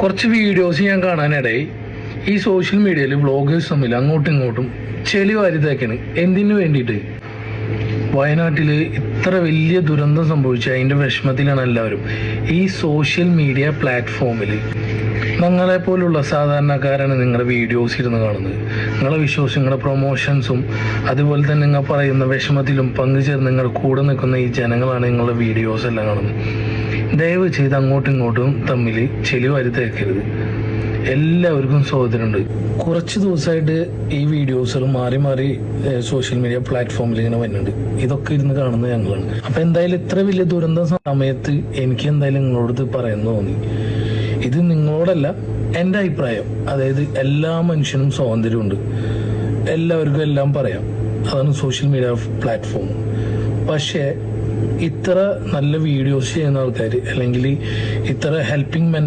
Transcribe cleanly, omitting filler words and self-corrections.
കുറച്ച് വീഡിയോസ് ഞാൻ കാണാനിടയിൽ ഈ സോഷ്യൽ മീഡിയയിൽ വ്ളോഗേഴ്സ് തമ്മിൽ അങ്ങോട്ടും ഇങ്ങോട്ടും ചെളി വാരിത്തേക്കാണ്. എന്തിനു വേണ്ടിയിട്ട്? വയനാട്ടിൽ ഇത്ര വലിയ ദുരന്തം സംഭവിച്ച അതിൻ്റെ വിഷമത്തിലാണ് എല്ലാവരും. ഈ സോഷ്യൽ മീഡിയ പ്ലാറ്റ്ഫോമിൽ നിങ്ങളെ പോലുള്ള സാധാരണക്കാരാണ് നിങ്ങളുടെ വീഡിയോസ് ഇരുന്ന് കാണുന്നത്. നിങ്ങളെ വിശ്വാസം, നിങ്ങളുടെ പ്രൊമോഷൻസും അതുപോലെ തന്നെ നിങ്ങൾ പറയുന്ന വിഷമത്തിലും പങ്കുചേർന്ന് നിങ്ങളുടെ കൂടെ നിൽക്കുന്ന ഈ ജനങ്ങളാണ് നിങ്ങളുടെ വീഡിയോസ് എല്ലാം കാണുന്നത്. ദയവ് ചെയ്ത് അങ്ങോട്ടും ഇങ്ങോട്ടും തമ്മിൽ ചെളി വാരി തേക്കരുത്. എല്ലാവർക്കും സ്വാതന്ത്ര്യമുണ്ട്. കുറച്ച് ദിവസമായിട്ട് ഈ വീഡിയോസുകൾ മാറി മാറി സോഷ്യൽ മീഡിയ പ്ലാറ്റ്ഫോമിൽ ഇങ്ങനെ വരുന്നുണ്ട്. ഇതൊക്കെ ഇരുന്ന് കാണുന്നത് ഞങ്ങളാണ്. അപ്പം എന്തായാലും ഇത്ര വലിയ ദുരന്ത സമയത്ത് എനിക്ക് എന്തായാലും നിങ്ങളോട് പറയാൻ തോന്നി. ഇത് നിങ്ങളോടല്ല, എൻ്റെ അഭിപ്രായം. അതായത് എല്ലാ മനുഷ്യനും സ്വാതന്ത്ര്യമുണ്ട്, എല്ലാവർക്കും എല്ലാം പറയാം. അതാണ് സോഷ്യൽ മീഡിയ പ്ലാറ്റ്ഫോം. പക്ഷേ ഇത്ര നല്ല വീഡിയോസ് ചെയ്യുന്ന ആൾക്കാർ അല്ലെങ്കിൽ ഇത്ര ഹെൽപ്പിംഗ്